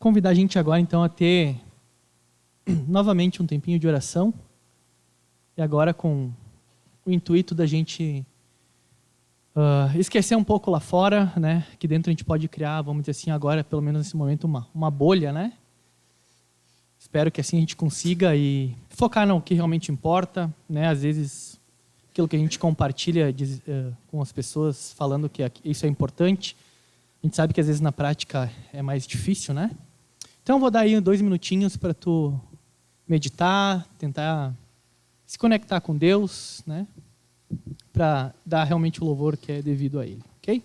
convidar a gente agora, então, a ter novamente um tempinho de oração. E agora com o intuito da gente esquecer um pouco lá fora, né? Aqui dentro a gente pode criar, vamos dizer assim, agora, pelo menos nesse momento, uma bolha, né? Espero que assim a gente consiga e focar no que realmente importa, né? Às vezes, aquilo que a gente compartilha com as pessoas, falando que isso é importante, a gente sabe que às vezes na prática é mais difícil, né? Então eu vou dar aí 2 minutinhos para tu meditar, tentar se conectar com Deus, né? Para dar realmente o louvor que é devido a Ele, ok?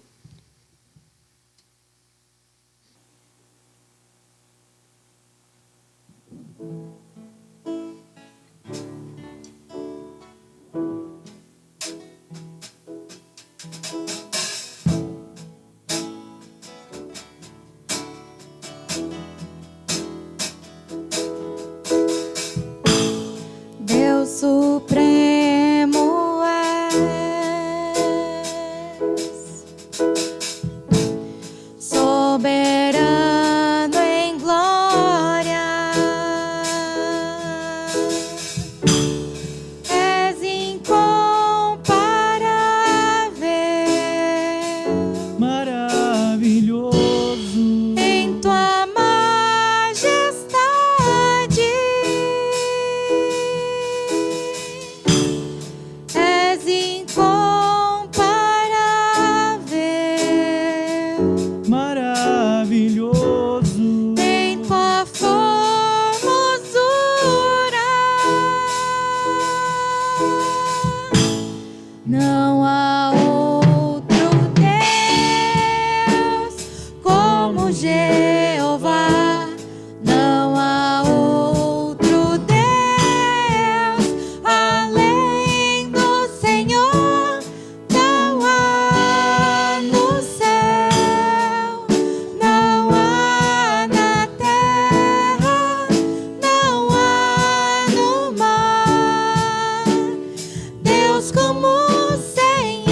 Deus Supremo és, soberano em glória, és incomparável, Maravilhoso em tua majestade. És incomparável, maravilhoso em tua formosura. Não há outro Deus como Jeová. Não há outro Deus além do Senhor. Não há no céu, não há na terra, não há no mar Deus como o Senhor.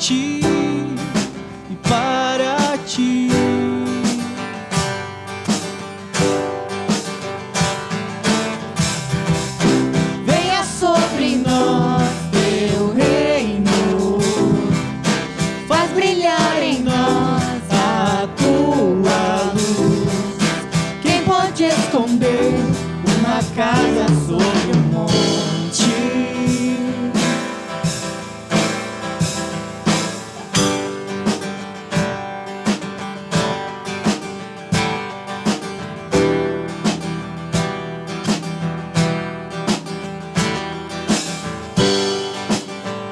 ti e para ti. Venha sobre nós teu reino, faz brilhar em nós a tua luz. Quem pode esconder uma casa sobre um monte?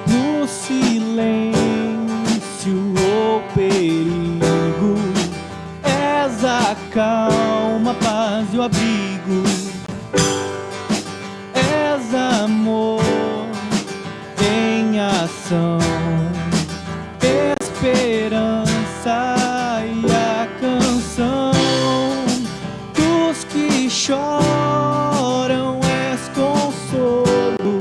No silêncio ou perigo, és a calma, a paz e o abrigo. És amor em ação, esperança e a canção dos que choram. És consolo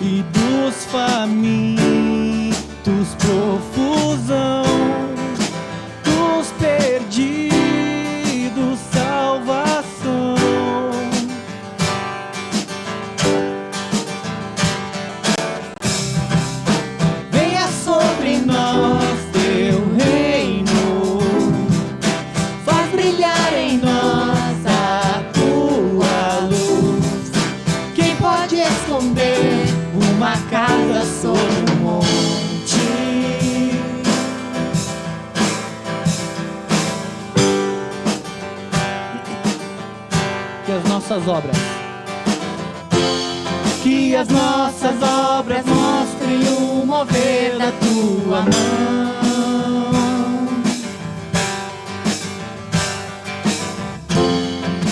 e dos famintos profusão, dos perdidos salvação. Venha sobre nós teu reino, faz brilhar em nós a tua luz. Quem pode esconder uma casa sobre um monte? Que as nossas obras, que as nossas obras mostrem o mover da tua mão.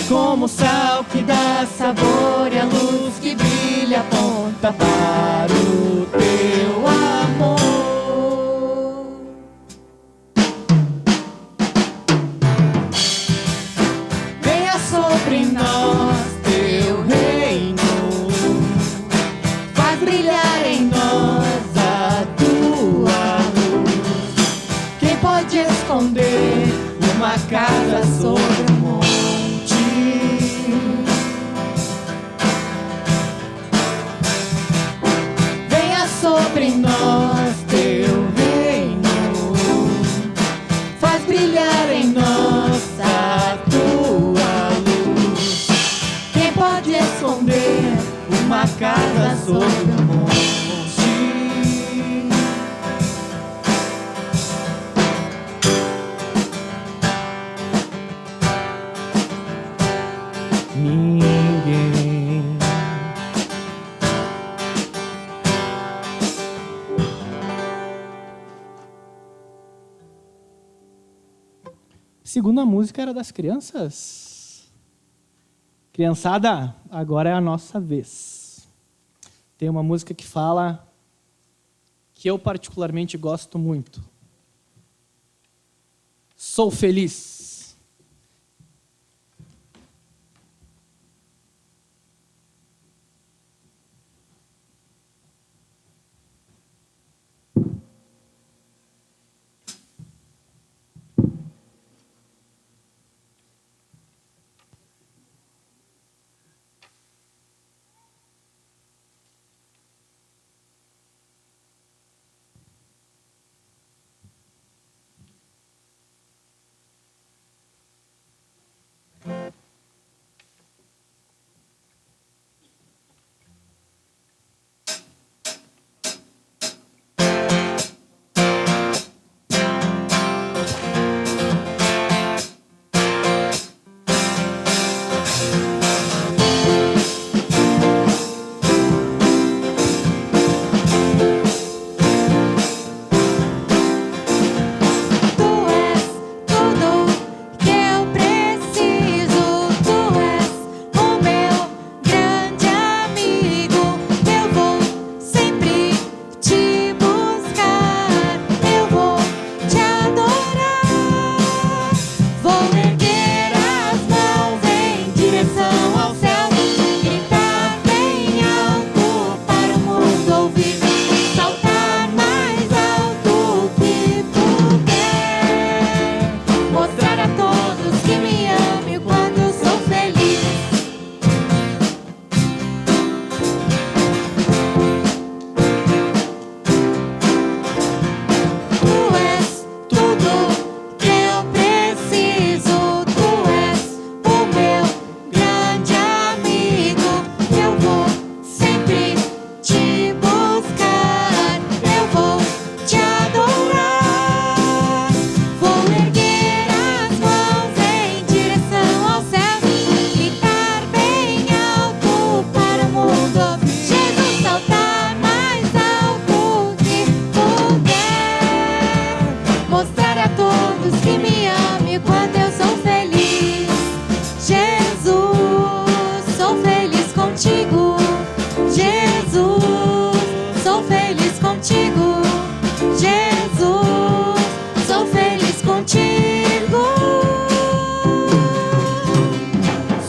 Como o sal que dá sabor e a luz que brilha aponta para o teu amor. Venha sobre nós teu reino, faz brilhar em nós a tua luz. Quem pode esconder uma casa sobre um monte? Venha sobre nós teu reino, faz brilhar em nós a tua luz. Quem pode esconder uma casa sobre um monte? Ninguém. Segunda música era das crianças. Criançada, agora é a nossa vez. Tem uma música que fala, que eu particularmente gosto muito. Sou feliz. contigo.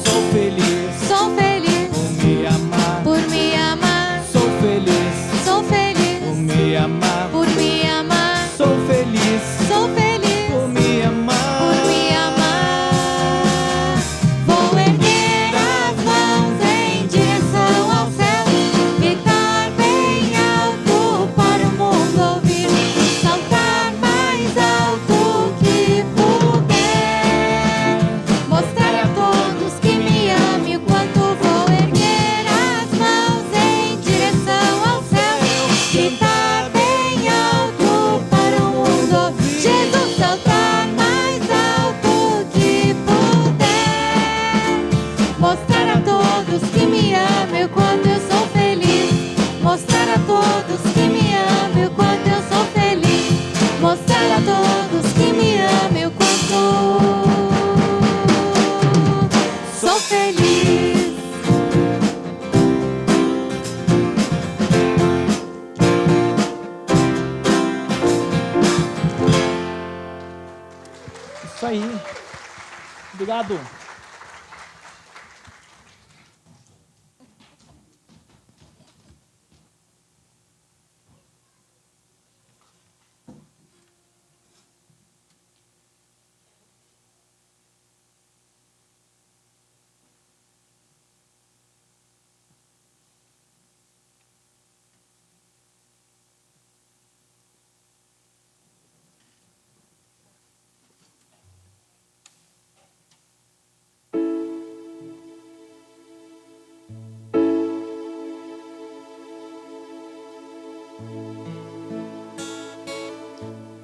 Sou feliz Sou feliz por me amar. por me amar. Sou feliz Sou por feliz me amar. por me amar. Sou feliz Sou feliz por me amar. por me amar. Vou erguer as mãos em direção ao céu, gritar bem alto para o mundo ouvir, saltar mais alto que puder, mostrar a todos que me amam o quanto vou erguer as mãos em direção ao céu, gritar bem alto para o mundo ouvir, Jesus, saltar mais alto que puder, mostrar a todos que me amam o quanto eu sou feliz, mostrar a todos que me amam o quanto eu sou feliz, mostrar a todos que me amam o quanto sou feliz. Isso aí. Obrigado.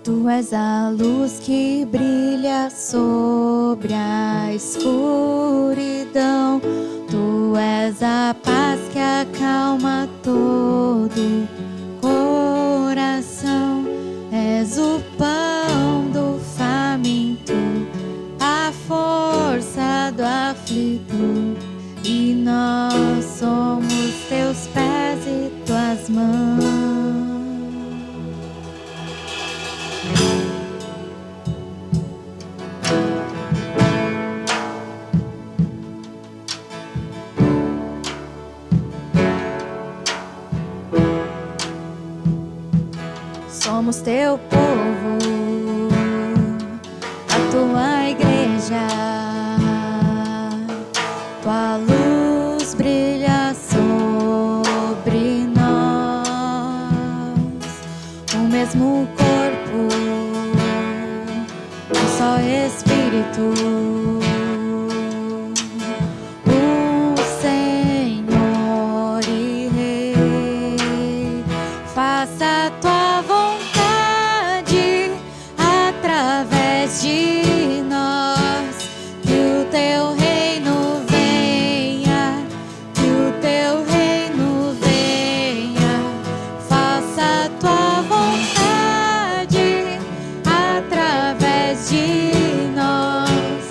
Tu és a luz que brilha sobre a escuridão. Tu és a paz que acalma todo coração. És o pão do faminto, a força do aflito. E nós somos teus pés e tuas mãos. Somos teu povo, a tua igreja. Tua luz brilha sobre nós. O mesmo corpo, um só Espírito. O Senhor e Rei. Faça a tua vontade através de nós. Que o teu reino venha, que o teu reino venha. Faça a tua vontade através de nós.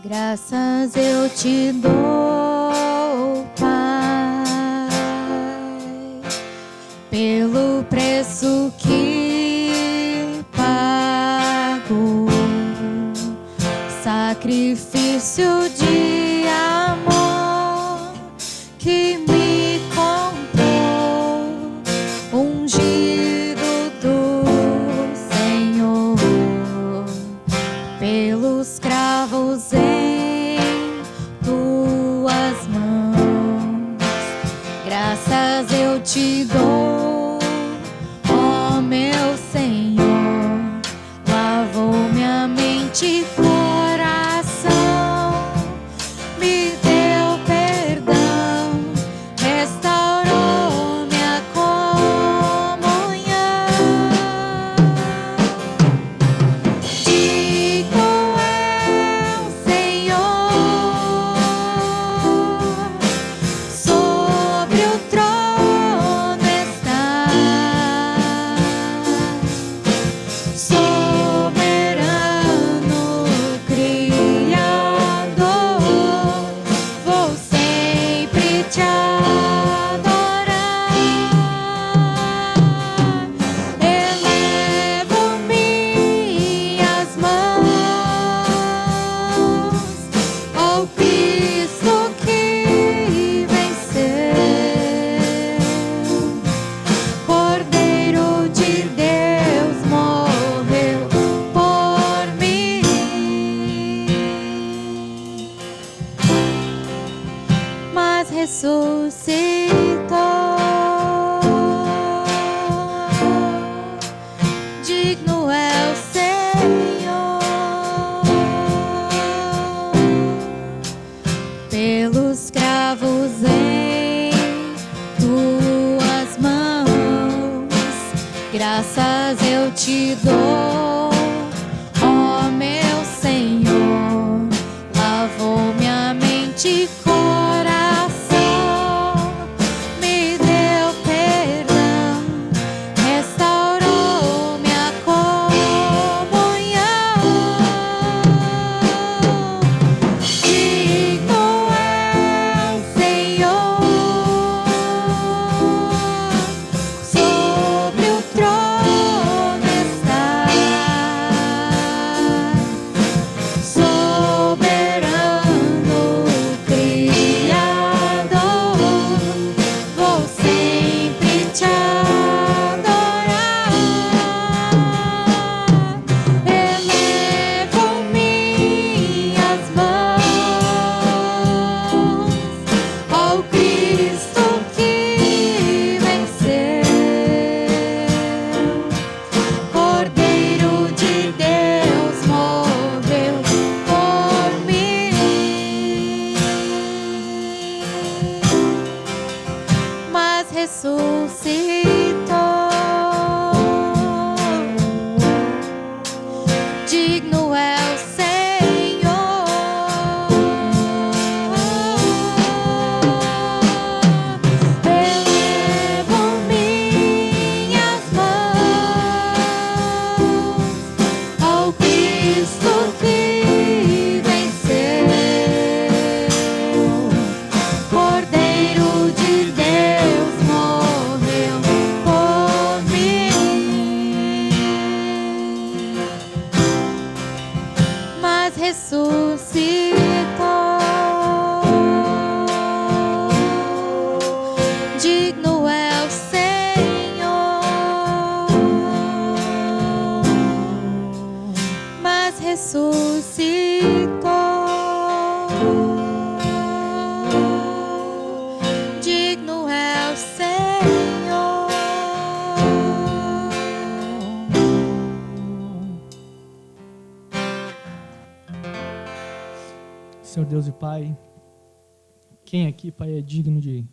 Graças eu te dou, Pai, pelo preço que pago, sacrifício de amor que me comprou, ungido do Senhor, pelos cravos em tuas mãos. Graças eu te dou, ó meu Senhor, lavou minha mente e coração, me deu perdão, restaurou minha comunhão. Digno é o Senhor, sobre o trono está, soberano Criador, vou sempre te adorar. Elevo minhas mãos ao Cristo que venceu, Cordeiro de Deus morreu por mim, mas ressuscitou. Digno é o Senhor, pelos cravos em tuas mãos. Graças eu te dou, ó meu Senhor, lavou minha mente e coração, me deu perdão, restaurou minha comunhão. Digno é o Senhor, sobre o trono está, soberano Criador, vou sempre te adorar. Elevo minhas mãos ao Cristo que venceu, Cordeiro de Deus morreu por mim, mas ressuscitou. Digno é o Senhor, elevo minhas mãos ao Cristo que venceu, Cordeiro de Deus morreu por mim, mas ressuscitou. Digno é o Senhor, mas ressuscitou. Digno é o Senhor. Senhor Deus e Pai, quem aqui, Pai, é digno de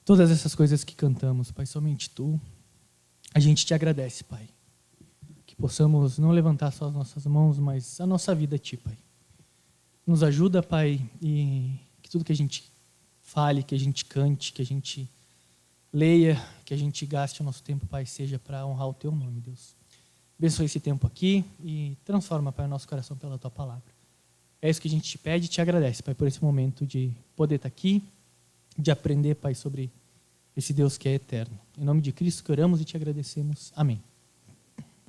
todas essas coisas que cantamos, Pai? Somente Tu. A gente te agradece, Pai, que possamos não levantar só as nossas mãos, mas a nossa vida a Ti, Pai. Nos ajuda, Pai, e que tudo que a gente fale, que a gente cante, que a gente leia, que a gente gaste o nosso tempo, Pai, seja para honrar o Teu nome, Deus. Abençoa esse tempo aqui e transforma, Pai, o nosso coração pela Tua palavra. É isso que a gente te pede e te agradece, Pai, por esse momento de poder estar aqui, de aprender, Pai, sobre esse Deus que é eterno. Em nome de Cristo que oramos e te agradecemos. Amém.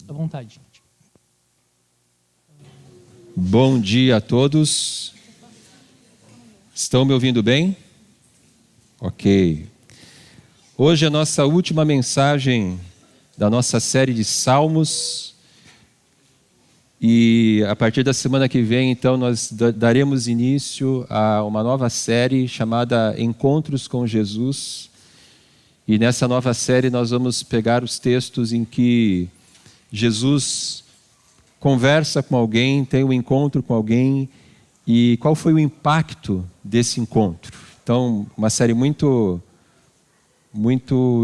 À vontade, gente. Bom dia a todos. Estão me ouvindo bem? Ok. Hoje é a nossa última mensagem da nossa série de Salmos. E a partir da semana que vem, então, nós daremos início a uma nova série chamada Encontros com Jesus. E nessa nova série nós vamos pegar os textos em que Jesus conversa com alguém, tem um encontro com alguém, e qual foi o impacto desse encontro. Então, uma série muito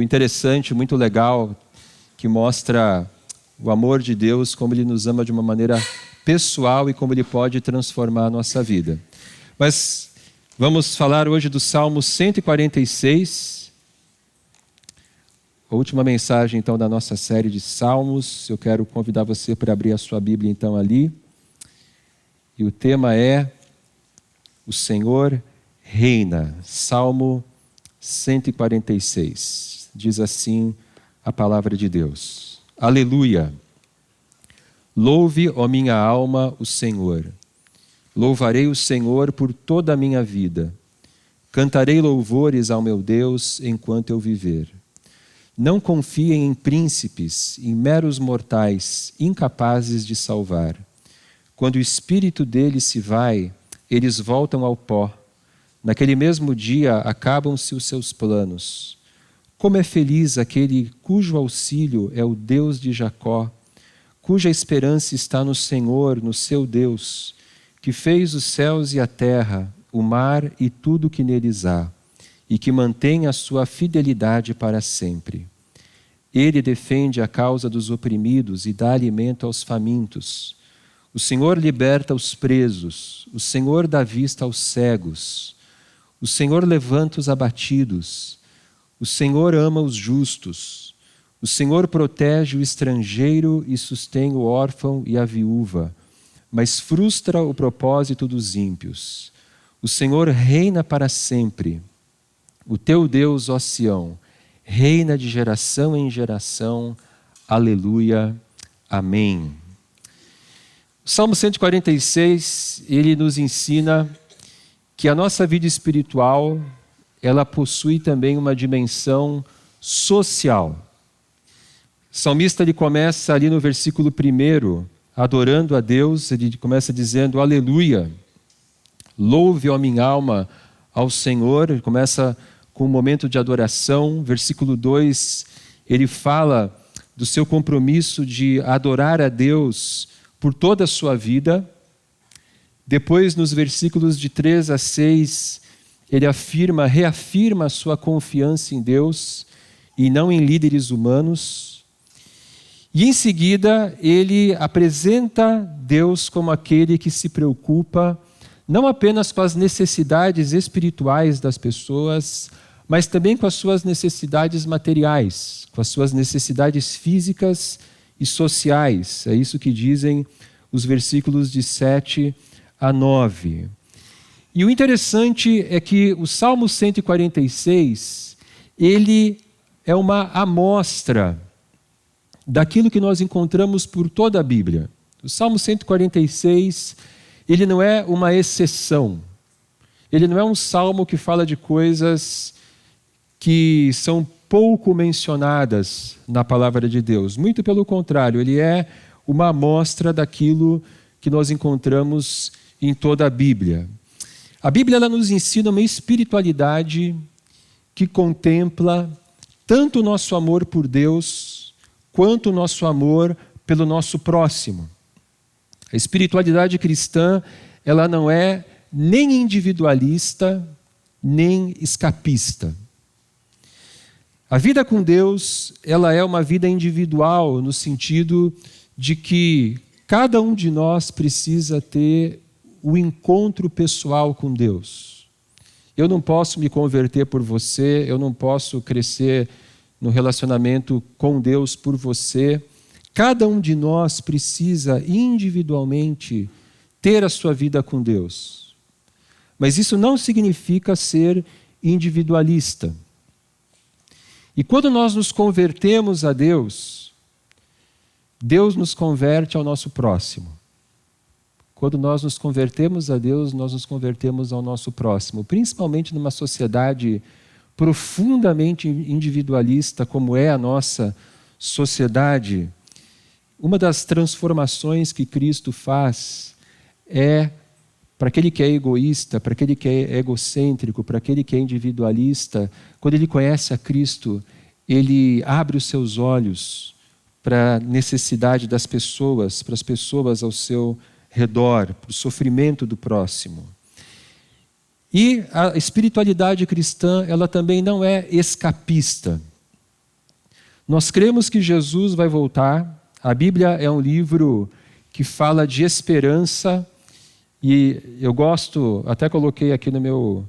interessante, muito legal, que mostra o amor de Deus, como Ele nos ama de uma maneira pessoal e como Ele pode transformar a nossa vida. Mas vamos falar hoje do Salmo 146, a última mensagem, então, da nossa série de Salmos. Eu quero convidar você para abrir a sua Bíblia, então, ali. E o tema é O Senhor Reina. Salmo 146. Diz assim a palavra de Deus. Aleluia! Louve, ó minha alma, o Senhor. Louvarei o Senhor por toda a minha vida. Cantarei louvores ao meu Deus enquanto eu viver. Não confiem em príncipes, em meros mortais, incapazes de salvar. Quando o espírito deles se vai, eles voltam ao pó. Naquele mesmo dia acabam-se os seus planos. Como é feliz aquele cujo auxílio é o Deus de Jacó, cuja esperança está no Senhor, no seu Deus, que fez os céus e a terra, o mar e tudo que neles há, e que mantém a sua fidelidade para sempre. Ele defende a causa dos oprimidos e dá alimento aos famintos. O Senhor liberta os presos, o Senhor dá vista aos cegos, o Senhor levanta os abatidos, o Senhor ama os justos, o Senhor protege o estrangeiro e sustém o órfão e a viúva, mas frustra o propósito dos ímpios. O Senhor reina para sempre. O teu Deus, ó Sião, reina de geração em geração. Aleluia. Amém. O Salmo 146, ele nos ensina que a nossa vida espiritual, ela possui também uma dimensão social. O salmista, ele começa ali no versículo 1, adorando a Deus, ele começa dizendo, aleluia, louve, ó minha alma, ao Senhor. Ele começa com um momento de adoração. Versículo 2, ele fala do seu compromisso de adorar a Deus por toda a sua vida. Depois, nos versículos de 3 a 6, ele reafirma a sua confiança em Deus e não em líderes humanos. E em seguida, ele apresenta Deus como aquele que se preocupa não apenas com as necessidades espirituais das pessoas, mas também com as suas necessidades materiais, com as suas necessidades físicas e sociais. É isso que dizem os versículos de 7 a 9. E o interessante é que o Salmo 146, ele é uma amostra daquilo que nós encontramos por toda a Bíblia. O Salmo 146, ele não é uma exceção. Ele não é um salmo que fala de coisas que são pouco mencionadas na palavra de Deus. Muito pelo contrário, ele é uma amostra daquilo que nós encontramos em toda a Bíblia. A Bíblia, ela nos ensina uma espiritualidade que contempla tanto o nosso amor por Deus, quanto o nosso amor pelo nosso próximo. A espiritualidade cristã, ela não é nem individualista, nem escapista. A vida com Deus, ela é uma vida individual, no sentido de que cada um de nós precisa ter o encontro pessoal com Deus. Eu não posso me converter por você, eu não posso crescer no relacionamento com Deus por você. Cada um de nós precisa individualmente ter a sua vida com Deus. Mas isso não significa ser individualista. E quando nós nos convertemos a Deus, Deus nos converte ao nosso próximo. Quando nós nos convertemos a Deus, nós nos convertemos ao nosso próximo. Principalmente numa sociedade profundamente individualista, como é a nossa sociedade. Uma das transformações que Cristo faz é, para aquele que é egoísta, para aquele que é egocêntrico, para aquele que é individualista, quando ele conhece a Cristo, ele abre os seus olhos para a necessidade das pessoas, para as pessoas ao seu redor, para o sofrimento do próximo. E a espiritualidade cristã, ela também não é escapista. Nós cremos que Jesus vai voltar. A Bíblia é um livro que fala de esperança, e eu gosto, até coloquei aqui no meu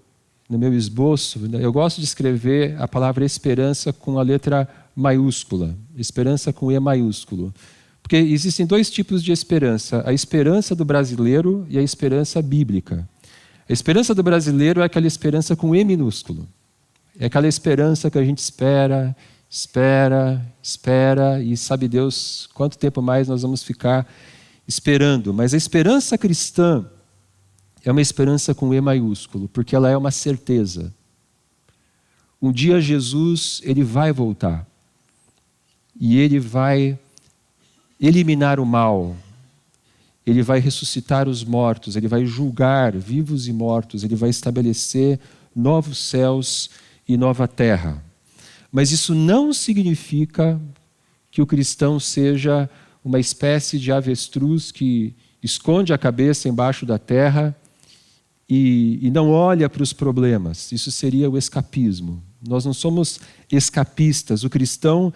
esboço, eu gosto de escrever a palavra esperança com a letra maiúscula, esperança com E maiúsculo. Porque existem dois tipos de esperança, a esperança do brasileiro e a esperança bíblica. A esperança do brasileiro é aquela esperança com E minúsculo. É aquela esperança que a gente espera, e sabe Deus quanto tempo mais nós vamos ficar esperando. Mas a esperança cristã é uma esperança com E maiúsculo, porque ela é uma certeza. Um dia Jesus, ele vai voltar. E ele vai eliminar o mal. Ele vai ressuscitar os mortos, ele vai julgar vivos e mortos, ele vai estabelecer novos céus e nova terra. Mas isso não significa que o cristão seja uma espécie de avestruz que esconde a cabeça embaixo da terra e não olha para os problemas. Isso seria o escapismo. Nós não somos escapistas. O cristão,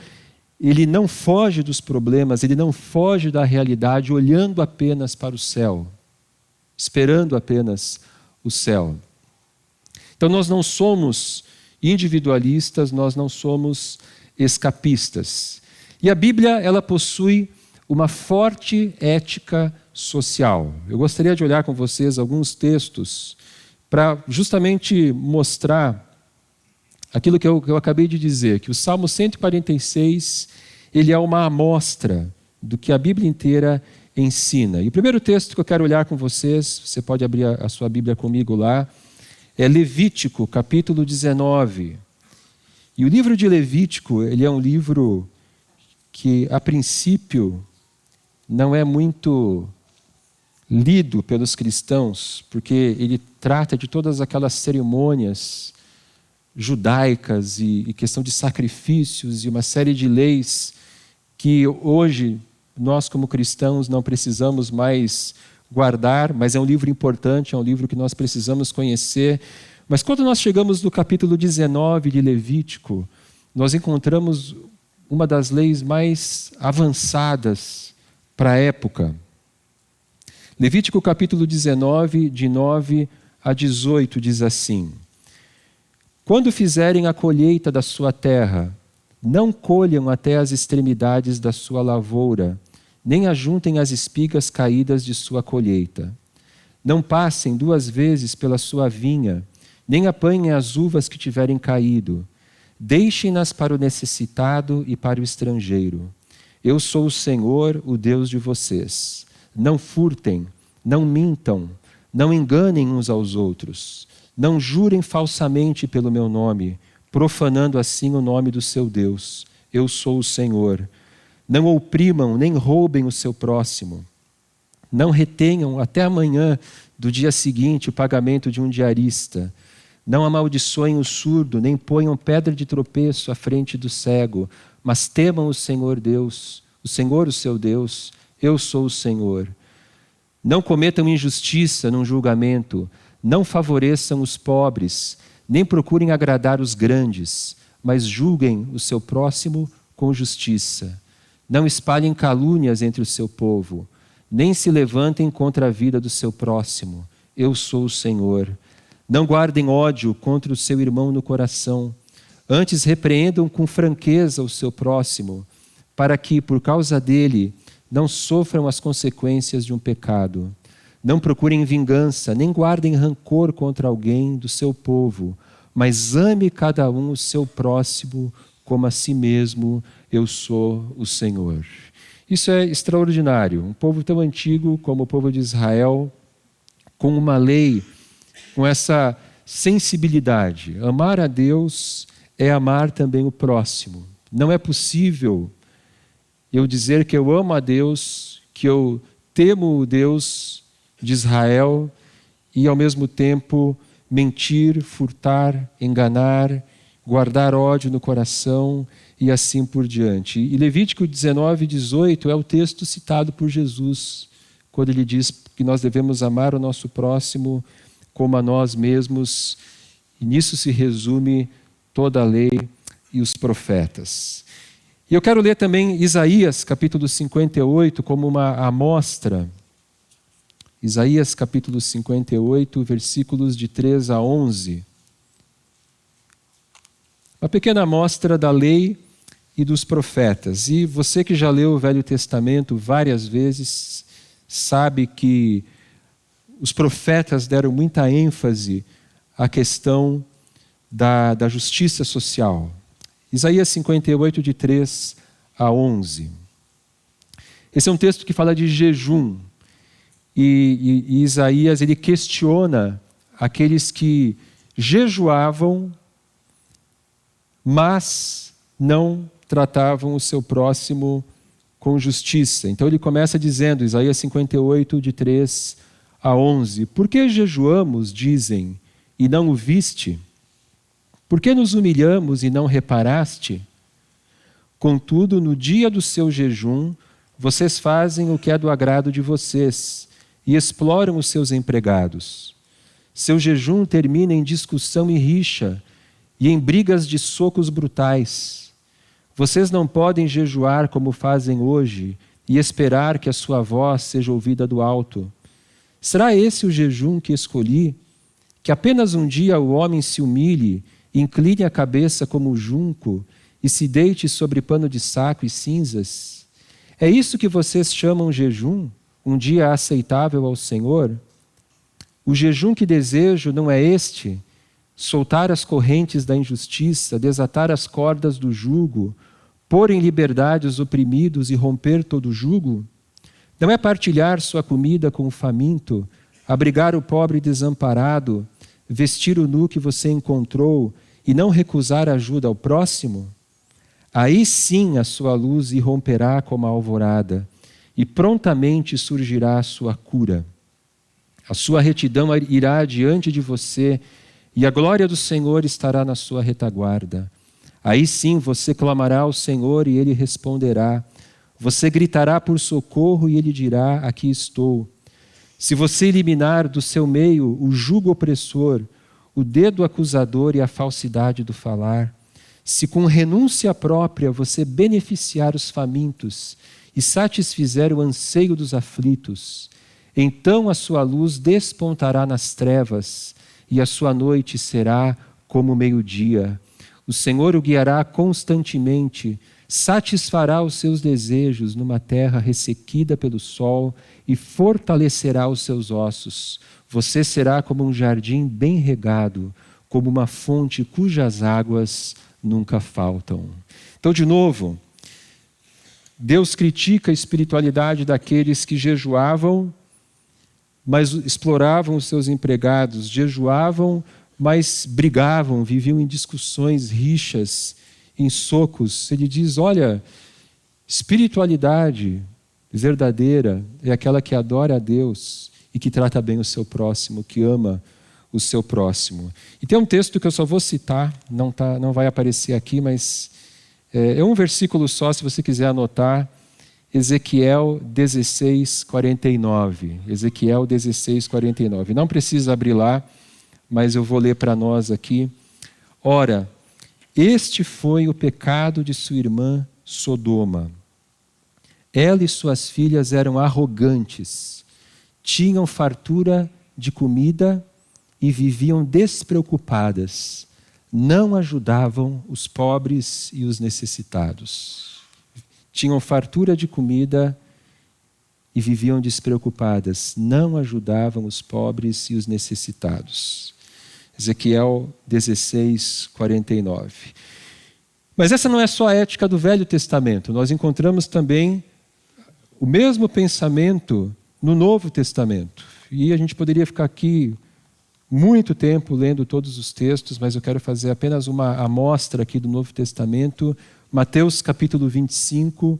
ele não foge dos problemas, ele não foge da realidade olhando apenas para o céu, esperando apenas o céu. Então nós não somos individualistas, nós não somos escapistas. E a Bíblia, ela possui uma forte ética social. Eu gostaria de olhar com vocês alguns textos para justamente mostrar aquilo que eu acabei de dizer, que o Salmo 146, ele é uma amostra do que a Bíblia inteira ensina. E o primeiro texto que eu quero olhar com vocês, você pode abrir a sua Bíblia comigo lá, é Levítico, capítulo 19. E o livro de Levítico, ele é um livro que, a princípio, não é muito lido pelos cristãos, porque ele trata de todas aquelas cerimônias judaicas e questão de sacrifícios e uma série de leis que hoje nós como cristãos não precisamos mais guardar, mas é um livro importante, é um livro que nós precisamos conhecer. Mas quando nós chegamos no capítulo 19 de Levítico, nós encontramos uma das leis mais avançadas para a época. Levítico capítulo 19, de 9 a 18, diz assim: quando fizerem a colheita da sua terra, não colham até as extremidades da sua lavoura, nem ajuntem as espigas caídas de sua colheita. Não passem 2 vezes pela sua vinha, nem apanhem as uvas que tiverem caído. Deixem-nas para o necessitado e para o estrangeiro. Eu sou o Senhor, o Deus de vocês. Não furtem, não mintam, não enganem uns aos outros. Não jurem falsamente pelo meu nome, profanando assim o nome do seu Deus. Eu sou o Senhor. Não oprimam nem roubem o seu próximo. Não retenham até amanhã do dia seguinte o pagamento de um diarista. Não amaldiçoem o surdo, nem ponham pedra de tropeço à frente do cego, mas temam o Senhor Deus, o Senhor o seu Deus. Eu sou o Senhor. Não cometam injustiça num julgamento, não favoreçam os pobres, nem procurem agradar os grandes, mas julguem o seu próximo com justiça. Não espalhem calúnias entre o seu povo, nem se levantem contra a vida do seu próximo. Eu sou o Senhor. Não guardem ódio contra o seu irmão no coração. Antes repreendam com franqueza o seu próximo, para que, por causa dele, não sofram as consequências de um pecado. Não procurem vingança, nem guardem rancor contra alguém do seu povo, mas ame cada um o seu próximo como a si mesmo. Eu sou o Senhor. Isso é extraordinário. Um povo tão antigo como o povo de Israel, com uma lei, com essa sensibilidade. Amar a Deus é amar também o próximo. Não é possível eu dizer que eu amo a Deus, que eu temo o Deus de Israel e ao mesmo tempo mentir, furtar, enganar, guardar ódio no coração e assim por diante. E Levítico 19:18 é o texto citado por Jesus, quando ele diz que nós devemos amar o nosso próximo como a nós mesmos, e nisso se resume toda a lei e os profetas. E eu quero ler também Isaías capítulo 58 como uma amostra. Isaías capítulo 58, versículos de 3 a 11. Uma pequena amostra da lei e dos profetas. E você que já leu o Velho Testamento várias vezes, sabe que os profetas deram muita ênfase à questão da justiça social. Isaías 58, de 3 a 11. Esse é um texto que fala de jejum. E Isaías ele questiona aqueles que jejuavam, mas não tratavam o seu próximo com justiça. Então ele começa dizendo, Isaías 58, de 3 a 11, por que jejuamos, dizem, e não o viste? Por que nos humilhamos e não reparaste? Contudo, no dia do seu jejum, vocês fazem o que é do agrado de vocês e exploram os seus empregados. Seu jejum termina em discussão e rixa e em brigas de socos brutais. Vocês não podem jejuar como fazem hoje e esperar que a sua voz seja ouvida do alto. Será esse o jejum que escolhi? Que apenas um dia o homem se humilhe, incline a cabeça como o junco e se deite sobre pano de saco e cinzas? É isso que vocês chamam jejum? Um dia aceitável ao Senhor? O jejum que desejo não é este: soltar as correntes da injustiça, desatar as cordas do jugo, pôr em liberdade os oprimidos e romper todo o jugo? Não é partilhar sua comida com o faminto, abrigar o pobre desamparado, vestir o nu que você encontrou e não recusar ajuda ao próximo? Aí sim a sua luz irromperá como a alvorada, e prontamente surgirá a sua cura. A sua retidão irá diante de você, e a glória do Senhor estará na sua retaguarda. Aí sim você clamará ao Senhor e Ele responderá. Você gritará por socorro e Ele dirá, aqui estou. Se você eliminar do seu meio o jugo opressor, o dedo acusador e a falsidade do falar, se com renúncia própria você beneficiar os famintos e satisfizer o anseio dos aflitos, então a sua luz despontará nas trevas e a sua noite será como o meio-dia. O Senhor o guiará constantemente, satisfará os seus desejos numa terra ressequida pelo sol e fortalecerá os seus ossos. Você será como um jardim bem regado, como uma fonte cujas águas nunca faltam. Então, de novo, Deus critica a espiritualidade daqueles que jejuavam, mas exploravam os seus empregados, jejuavam, mas brigavam, viviam em discussões, rixas, em socos. Ele diz, olha, espiritualidade verdadeira é aquela que adora a Deus e que trata bem o seu próximo, que ama o seu próximo. E tem um texto que eu só vou citar, não vai aparecer aqui, mas é um versículo só, se você quiser anotar, Ezequiel 16:49. Ezequiel 16:49. Não precisa abrir lá, mas eu vou ler para nós aqui. Ora, este foi o pecado de sua irmã Sodoma. Ela e suas filhas eram arrogantes, tinham fartura de comida e viviam despreocupadas. Não ajudavam os pobres e os necessitados. Tinham fartura de comida e viviam despreocupadas, não ajudavam os pobres e os necessitados. Ezequiel 16, 49. Mas essa não é só a ética do Velho Testamento. Nós encontramos também o mesmo pensamento no Novo Testamento. E a gente poderia ficar aqui muito tempo lendo todos os textos, mas eu quero fazer apenas uma amostra aqui do Novo Testamento. Mateus capítulo 25,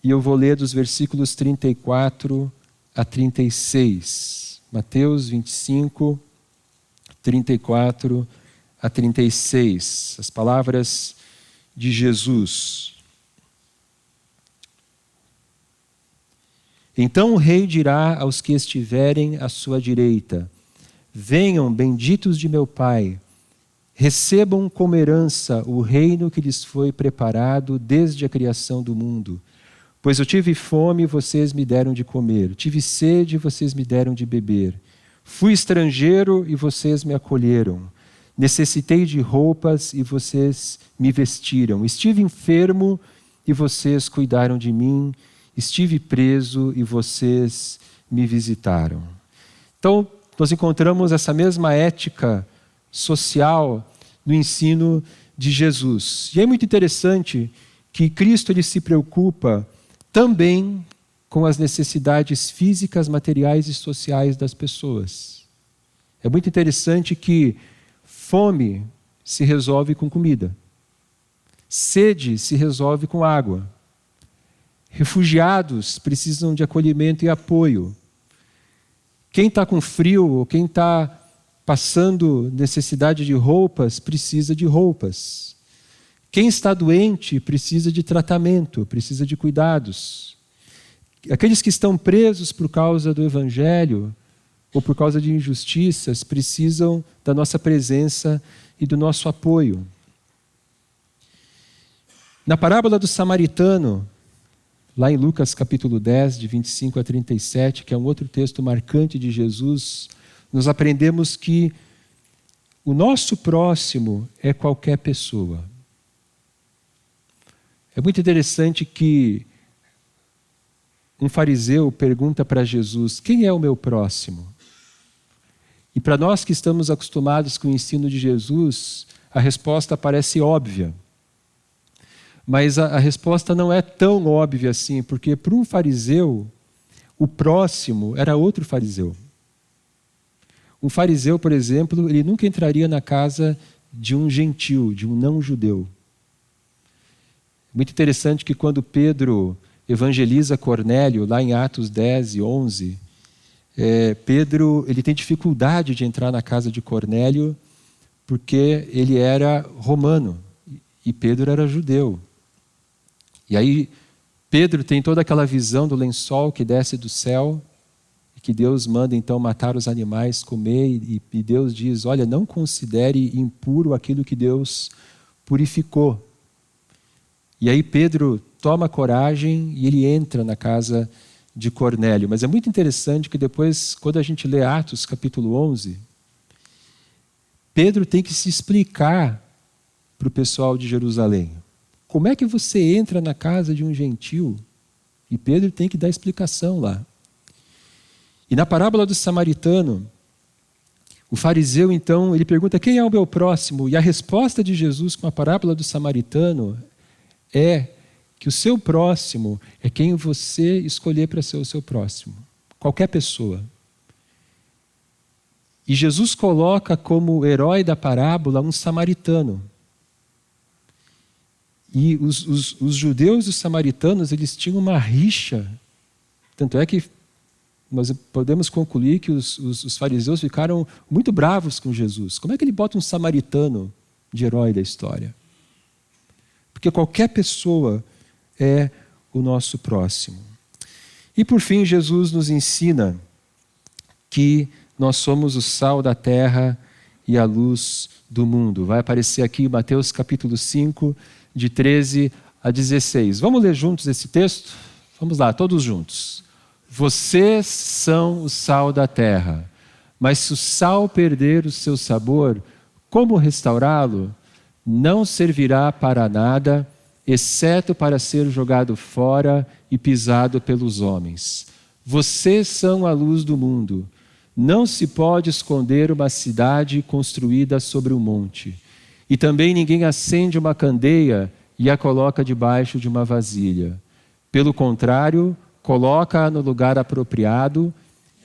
e eu vou ler dos versículos 34 a 36. Mateus 25, 34 a 36. As palavras de Jesus. Então o rei dirá aos que estiverem à sua direita: venham, benditos de meu Pai, recebam como herança o reino que lhes foi preparado desde a criação do mundo. Pois eu tive fome e vocês me deram de comer, tive sede e vocês me deram de beber. Fui estrangeiro e vocês me acolheram. Necessitei de roupas e vocês me vestiram. Estive enfermo e vocês cuidaram de mim. Estive preso e vocês me visitaram. Então, nós encontramos essa mesma ética social no ensino de Jesus. E é muito interessante que Cristo ele se preocupa também com as necessidades físicas, materiais e sociais das pessoas. É muito interessante que fome se resolve com comida. Sede se resolve com água. Refugiados precisam de acolhimento e apoio. Quem está com frio ou quem está passando necessidade de roupas, precisa de roupas. Quem está doente precisa de tratamento, precisa de cuidados. Aqueles que estão presos por causa do Evangelho ou por causa de injustiças precisam da nossa presença e do nosso apoio. Na parábola do samaritano, lá em Lucas capítulo 10, de 25 a 37, que é um outro texto marcante de Jesus, nós aprendemos que o nosso próximo é qualquer pessoa. É muito interessante que um fariseu pergunta para Jesus: quem é o meu próximo? E para nós que estamos acostumados com o ensino de Jesus, a resposta parece óbvia. Mas a resposta não é tão óbvia assim, porque para um fariseu, o próximo era outro fariseu. Um fariseu, por exemplo, ele nunca entraria na casa de um gentil, de um não-judeu. Muito interessante que quando Pedro evangeliza Cornélio, lá em Atos 10 e 11, Pedro ele tem dificuldade de entrar na casa de Cornélio porque ele era romano e Pedro era judeu. E aí Pedro tem toda aquela visão do lençol que desce do céu e que Deus manda então matar os animais, comer, e Deus diz: olha, não considere impuro aquilo que Deus purificou. E aí Pedro toma coragem e ele entra na casa de Cornélio. Mas é muito interessante que depois, quando a gente lê Atos capítulo 11, Pedro tem que se explicar para o pessoal de Jerusalém. Como é que você entra na casa de um gentil? E Pedro tem que dar explicação lá. E na parábola do samaritano, o fariseu então, ele pergunta: quem é o meu próximo? E a resposta de Jesus com a parábola do samaritano é que o seu próximo é quem você escolher para ser o seu próximo. Qualquer pessoa. E Jesus coloca como herói da parábola um samaritano. E os judeus e os samaritanos, eles tinham uma rixa. Tanto é que nós podemos concluir que os fariseus ficaram muito bravos com Jesus. Como é que ele bota um samaritano de herói da história? Porque qualquer pessoa é o nosso próximo. E por fim, Jesus nos ensina que nós somos o sal da terra e a luz do mundo. Vai aparecer aqui em Mateus capítulo 5, de 13 a 16. Vamos ler juntos esse texto? Vamos lá, todos juntos. Vocês são o sal da terra, mas se o sal perder o seu sabor, como restaurá-lo? Não servirá para nada, exceto para ser jogado fora e pisado pelos homens. Vocês são a luz do mundo. Não se pode esconder uma cidade construída sobre um monte. E também ninguém acende uma candeia e a coloca debaixo de uma vasilha. Pelo contrário, coloca-a no lugar apropriado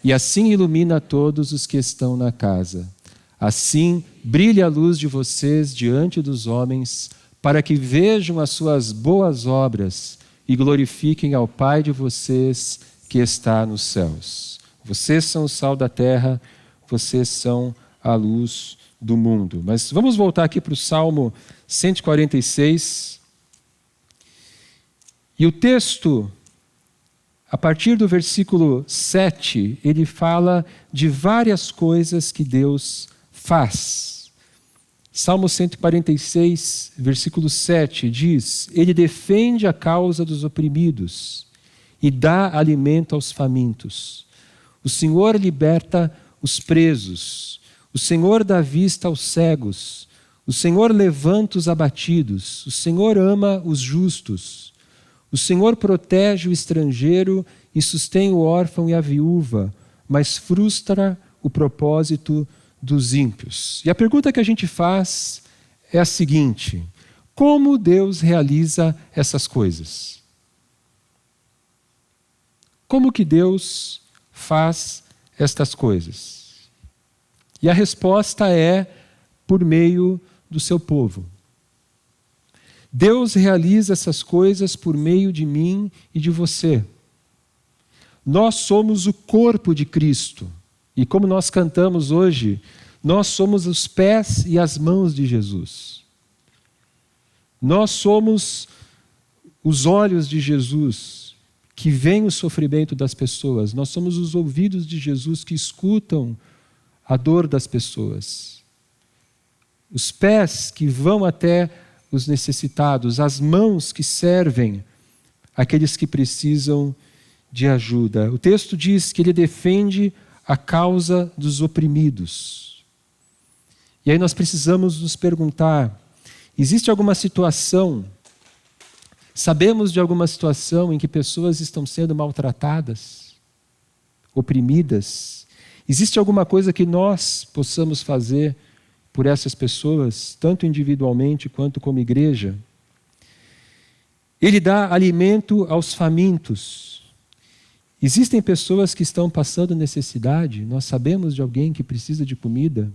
e assim ilumina todos os que estão na casa. Assim, brilhe a luz de vocês diante dos homens, para que vejam as suas boas obras e glorifiquem ao Pai de vocês que está nos céus. Vocês são o sal da terra, vocês são a luz do mundo. Mas vamos voltar aqui para o Salmo 146. E o texto, a partir do versículo 7, ele fala de várias coisas que Deus faz. Salmo 146, versículo 7 diz: Ele defende a causa dos oprimidos e dá alimento aos famintos. O Senhor liberta os presos. O Senhor dá vista aos cegos. O Senhor levanta os abatidos. O Senhor ama os justos. O Senhor protege o estrangeiro e sustém o órfão e a viúva, mas frustra o propósito dos ímpios. E a pergunta que a gente faz é a seguinte: como Deus realiza essas coisas? Como que Deus faz estas coisas? E a resposta é por meio do seu povo. Deus realiza essas coisas por meio de mim e de você. Nós somos o corpo de Cristo. E como nós cantamos hoje, nós somos os pés e as mãos de Jesus. Nós somos os olhos de Jesus, que veem o sofrimento das pessoas. Nós somos os ouvidos de Jesus que escutam a dor das pessoas. Os pés que vão até os necessitados, as mãos que servem aqueles que precisam de ajuda. O texto diz que ele defende a causa dos oprimidos. E aí nós precisamos nos perguntar: existe alguma situação, sabemos de alguma situação em que pessoas estão sendo maltratadas, oprimidas? Existe alguma coisa que nós possamos fazer por essas pessoas, tanto individualmente quanto como igreja? Ele dá alimento aos famintos. Existem pessoas que estão passando necessidade, nós sabemos de alguém que precisa de comida.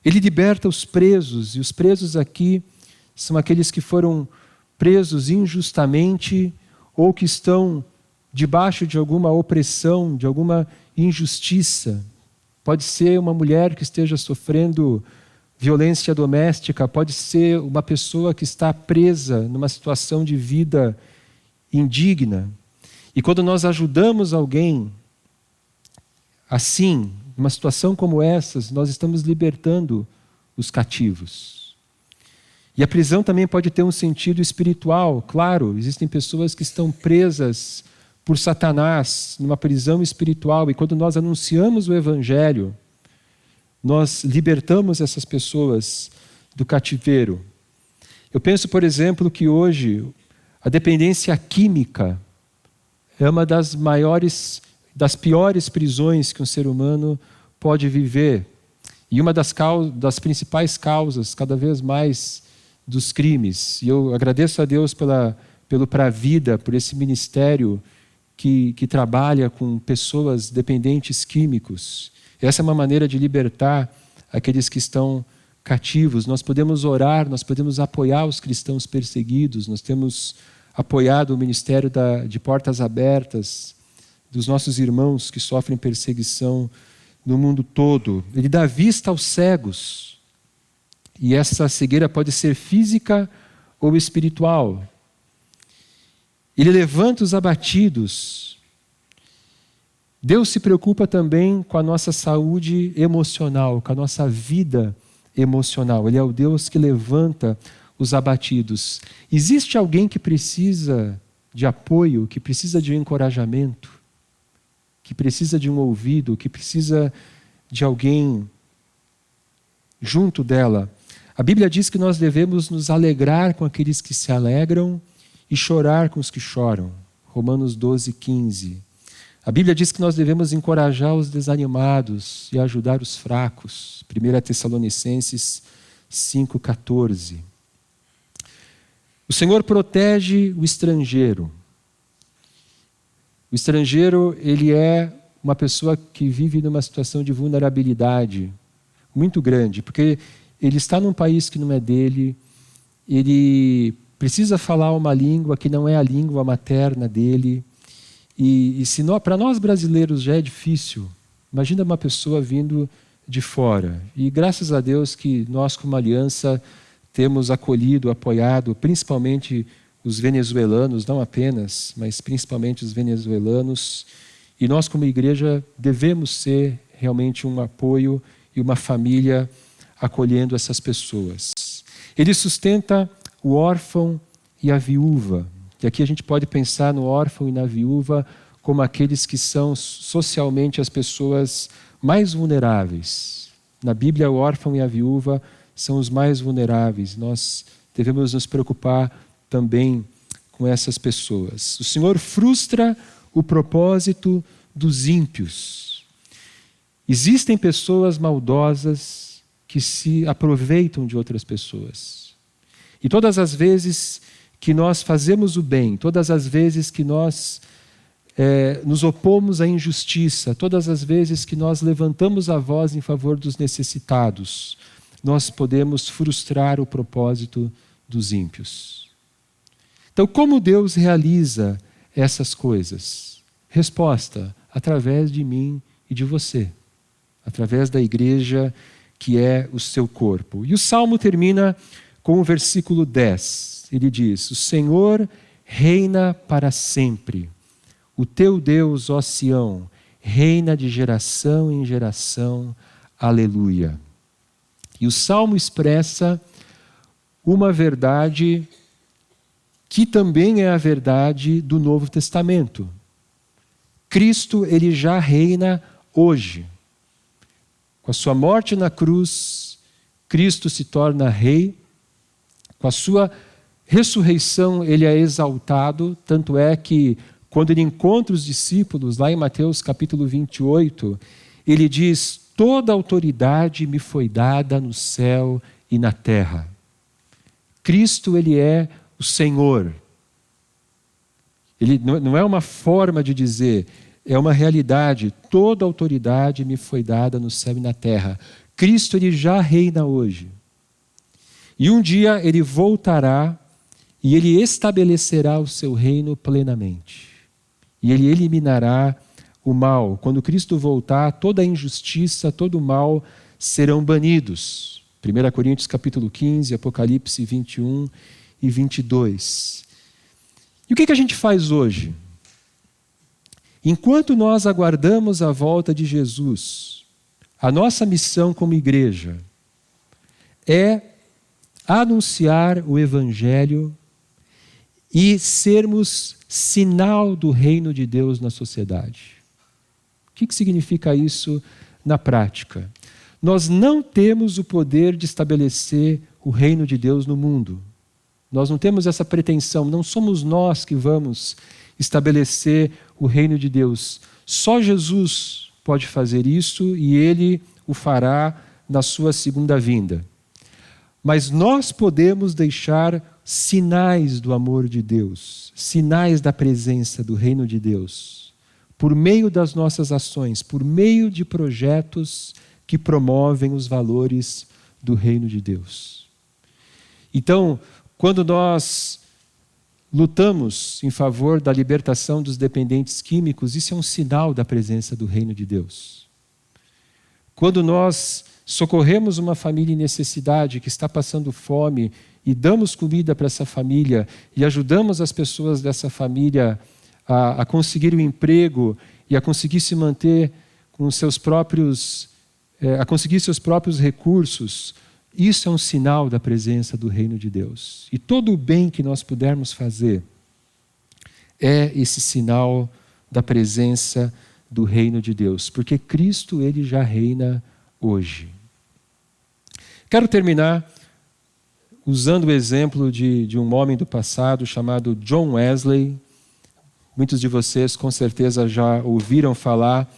Ele liberta os presos, e os presos aqui são aqueles que foram presos injustamente ou que estão debaixo de alguma opressão, de alguma injustiça. Pode ser uma mulher que esteja sofrendo violência doméstica, pode ser uma pessoa que está presa numa situação de vida indigna. E quando nós ajudamos alguém assim, numa situação como essas, nós estamos libertando os cativos. E a prisão também pode ter um sentido espiritual, claro, existem pessoas que estão presas por Satanás, numa prisão espiritual, e quando nós anunciamos o Evangelho, nós libertamos essas pessoas do cativeiro. Eu penso, por exemplo, que hoje a dependência química é uma das piores prisões que um ser humano pode viver, e uma das principais causas, cada vez mais, dos crimes. E eu agradeço a Deus pelo Pra Vida, por esse ministério que trabalha com pessoas dependentes químicos. Essa é uma maneira de libertar aqueles que estão cativos. Nós podemos orar, nós podemos apoiar os cristãos perseguidos, nós temos apoiado o ministério de Portas Abertas, dos nossos irmãos que sofrem perseguição no mundo todo. Ele dá vista aos cegos, e essa cegueira pode ser física ou espiritual. Ele levanta os abatidos. Deus se preocupa também com a nossa saúde emocional, com a nossa vida emocional. Ele é o Deus que levanta os abatidos. Existe alguém que precisa de apoio, que precisa de um encorajamento, que precisa de um ouvido, que precisa de alguém junto dela? A Bíblia diz que nós devemos nos alegrar com aqueles que se alegram e chorar com os que choram. Romanos 12, 15. A Bíblia diz que nós devemos encorajar os desanimados e ajudar os fracos. 1 Tessalonicenses 5, 14. O Senhor protege o estrangeiro. O estrangeiro, ele é uma pessoa que vive numa situação de vulnerabilidade muito grande, porque ele está num país que não é dele, ele precisa falar uma língua que não é a língua materna dele, e se para nós brasileiros já é difícil, imagina uma pessoa vindo de fora. E graças a Deus que nós, como aliança, temos acolhido, apoiado, principalmente os venezuelanos, não apenas, mas principalmente os venezuelanos. E nós, como igreja, devemos ser realmente um apoio e uma família acolhendo essas pessoas. Ele sustenta o órfão e a viúva. E aqui a gente pode pensar no órfão e na viúva como aqueles que são socialmente as pessoas mais vulneráveis. Na Bíblia, o órfão e a viúva são os mais vulneráveis. Nós devemos nos preocupar também com essas pessoas. O Senhor frustra o propósito dos ímpios. Existem pessoas maldosas que se aproveitam de outras pessoas. E todas as vezes que nós fazemos o bem, todas as vezes que nós nos opomos à injustiça, todas as vezes que nós levantamos a voz em favor dos necessitados, nós podemos frustrar o propósito dos ímpios. Então, como Deus realiza essas coisas? Resposta: através de mim e de você, através da igreja que é o seu corpo. E o Salmo termina com o versículo 10. Ele diz: o Senhor reina para sempre. O teu Deus, ó Sião, reina de geração em geração. Aleluia. E o Salmo expressa uma verdade que também é a verdade do Novo Testamento. Cristo, ele já reina hoje. Com a sua morte na cruz, Cristo se torna rei. Com a sua ressurreição, ele é exaltado. Tanto é que, quando ele encontra os discípulos, lá em Mateus capítulo 28, ele diz: toda autoridade me foi dada no céu e na terra. Cristo, ele é o Senhor. Ele não é uma forma de dizer, é uma realidade. Toda autoridade me foi dada no céu e na terra. Cristo, ele já reina hoje. E um dia ele voltará e ele estabelecerá o seu reino plenamente. E ele eliminará o mal. Quando Cristo voltar, toda a injustiça, todo o mal serão banidos. 1 Coríntios capítulo 15, Apocalipse 21 e 22. E o que a gente faz hoje? Enquanto nós aguardamos a volta de Jesus, a nossa missão como igreja é anunciar o Evangelho e sermos sinal do reino de Deus na sociedade. O que significa isso na prática? Nós não temos o poder de estabelecer o reino de Deus no mundo. Nós não temos essa pretensão, não somos nós que vamos estabelecer o reino de Deus. Só Jesus pode fazer isso e ele o fará na sua segunda vinda. Mas nós podemos deixar sinais do amor de Deus, sinais da presença do reino de Deus, por meio das nossas ações, por meio de projetos que promovem os valores do reino de Deus. Então, quando nós lutamos em favor da libertação dos dependentes químicos, isso é um sinal da presença do reino de Deus. Quando nós socorremos uma família em necessidade que está passando fome e damos comida para essa família e ajudamos as pessoas dessa família a conseguir um emprego e a conseguir se manter com seus próprios, a conseguir seus próprios recursos, isso é um sinal da presença do reino de Deus. E todo o bem que nós pudermos fazer é esse sinal da presença do reino de Deus, porque Cristo, ele já reina hoje. Quero terminar usando o exemplo de um homem do passado chamado John Wesley. Muitos de vocês com certeza já ouviram falar.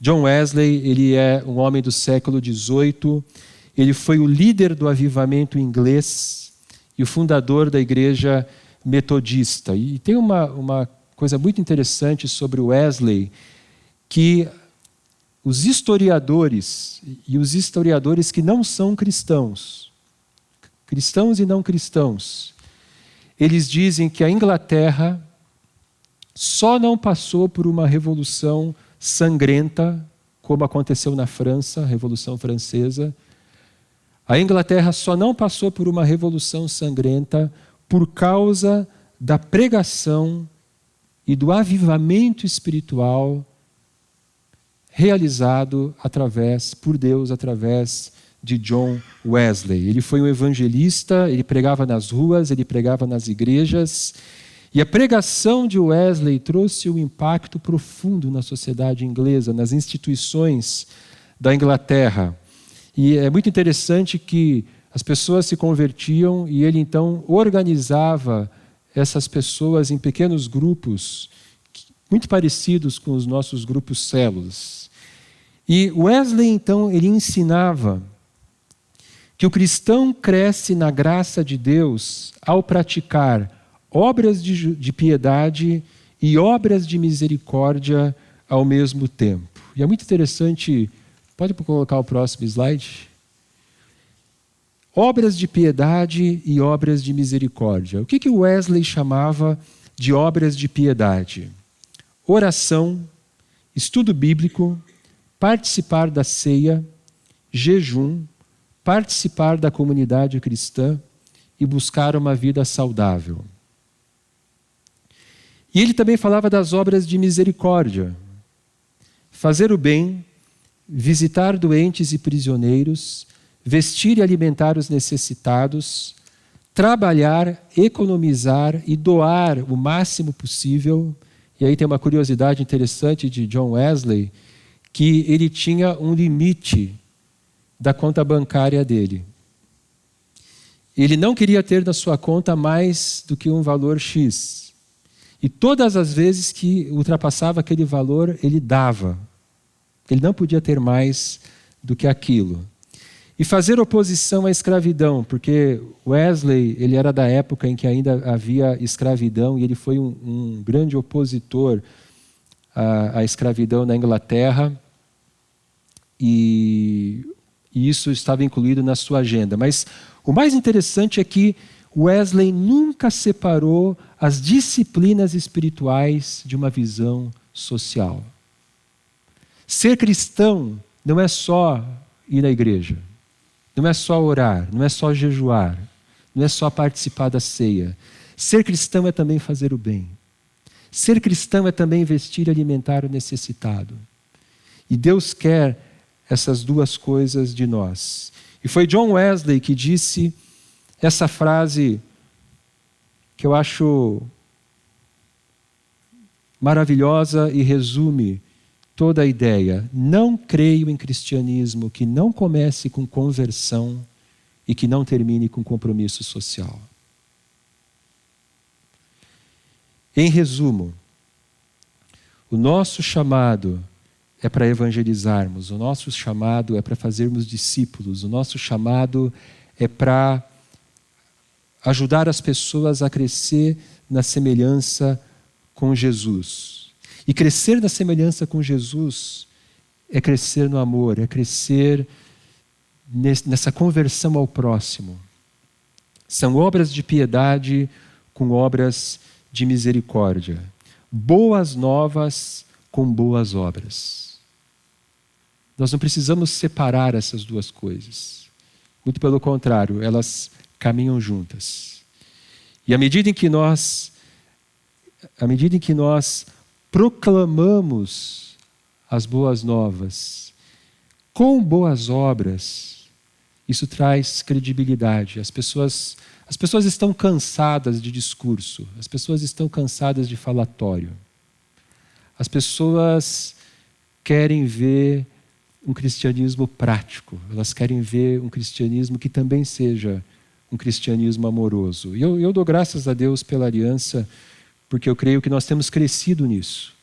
John Wesley, ele é um homem do século XVIII, ele foi o líder do avivamento inglês e o fundador da igreja metodista. E tem uma coisa muito interessante sobre Wesley, que os historiadores, e os historiadores que não são cristãos, cristãos e não cristãos, eles dizem que a Inglaterra só não passou por uma revolução sangrenta, como aconteceu na França, a Revolução Francesa. A Inglaterra só não passou por uma revolução sangrenta por causa da pregação e do avivamento espiritual realizado por Deus através de John Wesley. Ele foi um evangelista, ele pregava nas ruas, ele pregava nas igrejas. E a pregação de Wesley trouxe um impacto profundo na sociedade inglesa, nas instituições da Inglaterra. E é muito interessante que as pessoas se convertiam e ele então organizava essas pessoas em pequenos grupos, muito parecidos com os nossos grupos células. E Wesley então, ele ensinava que o cristão cresce na graça de Deus ao praticar obras de piedade e obras de misericórdia ao mesmo tempo. E é muito interessante, pode colocar o próximo slide? Obras de piedade e obras de misericórdia. O que Wesley chamava de obras de piedade? Oração, estudo bíblico, participar da ceia, jejum, participar da comunidade cristã e buscar uma vida saudável. E ele também falava das obras de misericórdia. Fazer o bem, visitar doentes e prisioneiros, vestir e alimentar os necessitados, trabalhar, economizar e doar o máximo possível. E aí tem uma curiosidade interessante de John Wesley, que ele tinha um limite da conta bancária dele. Ele não queria ter na sua conta mais do que um valor X. E todas as vezes que ultrapassava aquele valor, ele dava. Ele não podia ter mais do que aquilo. E fazer oposição à escravidão, porque Wesley, ele era da época em que ainda havia escravidão e ele foi um grande opositor à escravidão na Inglaterra. E isso estava incluído na sua agenda. Mas o mais interessante é que Wesley nunca separou as disciplinas espirituais de uma visão social. Ser cristão não é só ir na igreja, não é só orar, não é só jejuar, não é só participar da ceia. Ser cristão é também fazer o bem. Ser cristão é também vestir e alimentar o necessitado. E Deus quer essas duas coisas de nós. E foi John Wesley que disse essa frase que eu acho maravilhosa e resume toda a ideia. Não creio em cristianismo que não comece com conversão e que não termine com compromisso social. Em resumo, o nosso chamado é para evangelizarmos, o nosso chamado é para fazermos discípulos, o nosso chamado é para ajudar as pessoas a crescer na semelhança com Jesus. E crescer na semelhança com Jesus é crescer no amor, é crescer nessa conversão ao próximo. São obras de piedade com obras de misericórdia. Boas novas com boas obras. Nós não precisamos separar essas duas coisas. Muito pelo contrário, elas caminham juntas. E à medida em que nós proclamamos as boas novas com boas obras, isso traz credibilidade. As pessoas estão cansadas de discurso, as pessoas estão cansadas de falatório. As pessoas querem ver um cristianismo prático, elas querem ver um cristianismo que também seja um cristianismo amoroso. E eu dou graças a Deus pela aliança, porque eu creio que nós temos crescido nisso.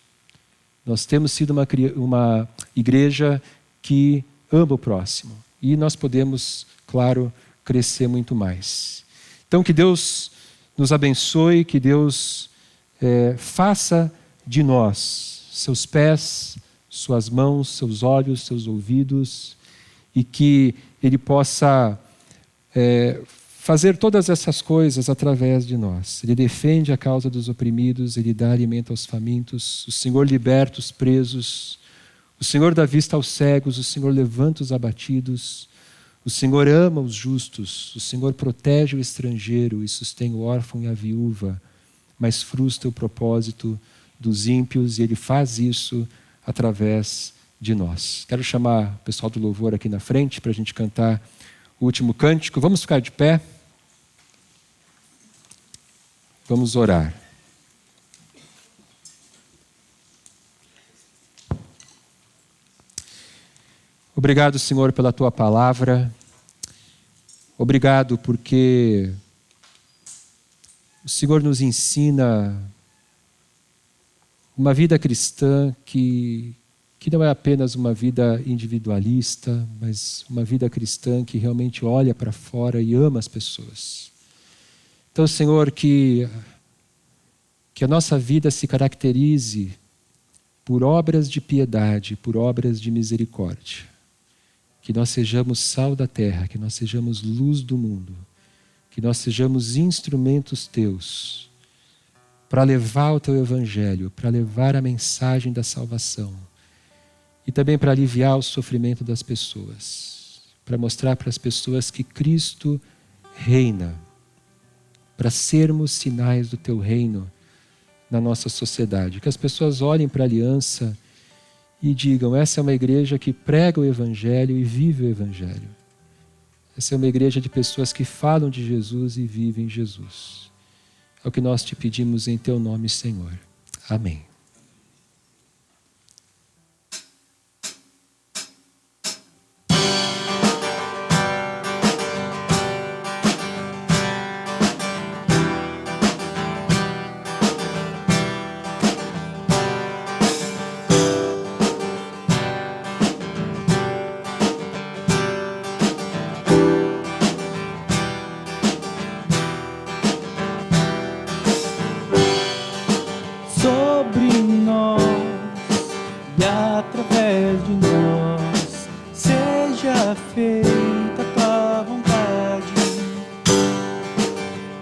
Nós temos sido uma igreja que ama o próximo. E nós podemos, claro, crescer muito mais. Então, que Deus nos abençoe, que Deus faça de nós seus pés, suas mãos, seus olhos, seus ouvidos, e que Ele possa fazer todas essas coisas através de nós. Ele defende a causa dos oprimidos, Ele dá alimento aos famintos, o Senhor liberta os presos, o Senhor dá vista aos cegos, o Senhor levanta os abatidos, o Senhor ama os justos, o Senhor protege o estrangeiro e sustém o órfão e a viúva, mas frustra o propósito dos ímpios, e Ele faz isso através de nós. Quero chamar o pessoal do louvor aqui na frente para a gente cantar o último cântico. Vamos ficar de pé? Vamos orar. Obrigado, Senhor, pela Tua palavra. Obrigado porque o Senhor nos ensina uma vida cristã que não é apenas uma vida individualista, mas uma vida cristã que realmente olha para fora e ama as pessoas. Então, Senhor, que a nossa vida se caracterize por obras de piedade, por obras de misericórdia. Que nós sejamos sal da terra, que nós sejamos luz do mundo, que nós sejamos instrumentos Teus para levar o Teu Evangelho, para levar a mensagem da salvação e também para aliviar o sofrimento das pessoas, para mostrar para as pessoas que Cristo reina, para sermos sinais do Teu reino na nossa sociedade, que as pessoas olhem para a aliança e digam: essa é uma igreja que prega o Evangelho e vive o Evangelho. Essa é uma igreja de pessoas que falam de Jesus e vivem Jesus. É o que nós te pedimos em Teu nome, Senhor. Amém. Sobre nós e através de nós seja feita a Tua vontade.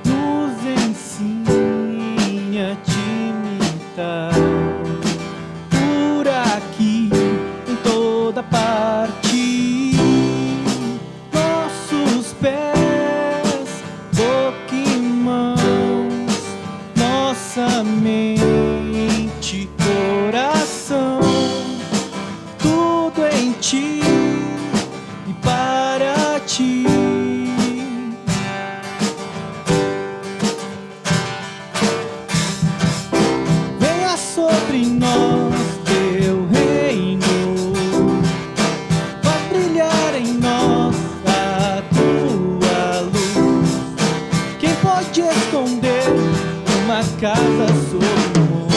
Nos ensine a Te imitar por aqui, em toda parte. Nossos pés, boca e mãos, nossa mente, coração, tudo em Ti e para Ti. Venha sobre nós Teu reino, faz brilhar em nós a Tua luz. Quem pode esconder uma casa sobre o monte?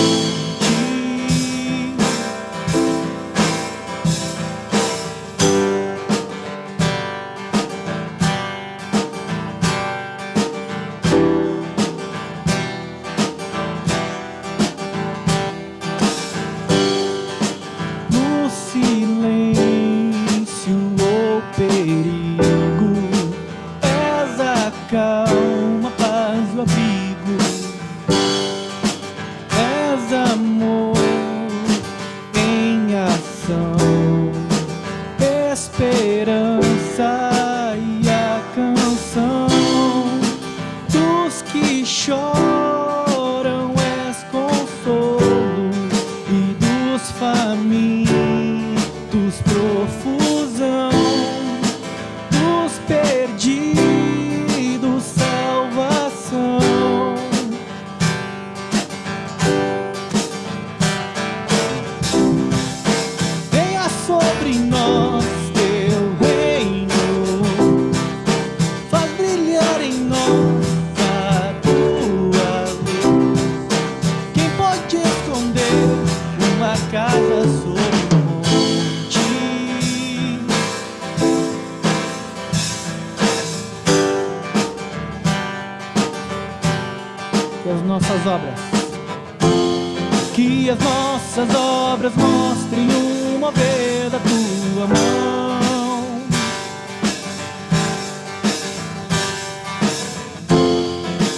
que as nossas obras mostrem o mover da tua mão.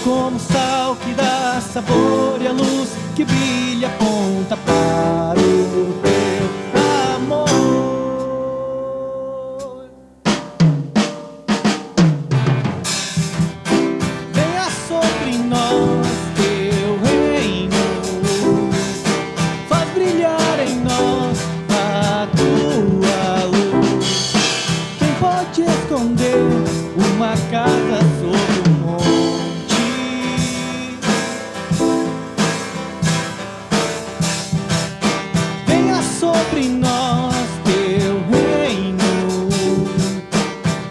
Como sal que dá sabor e a luz que brilha aponta para o teu amor. Venha sobre nós teu reino, faz brilhar em nós a tua luz. Quem pode esconder uma casa sobre um monte? Venha sobre nós teu reino,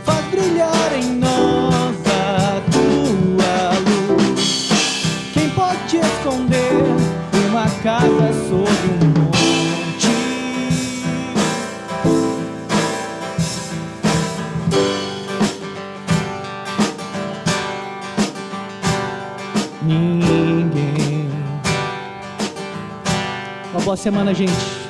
faz brilhar em nós a tua luz. Quem pode esconder uma casa sobre um monte? Ninguém. Uma boa semana, gente.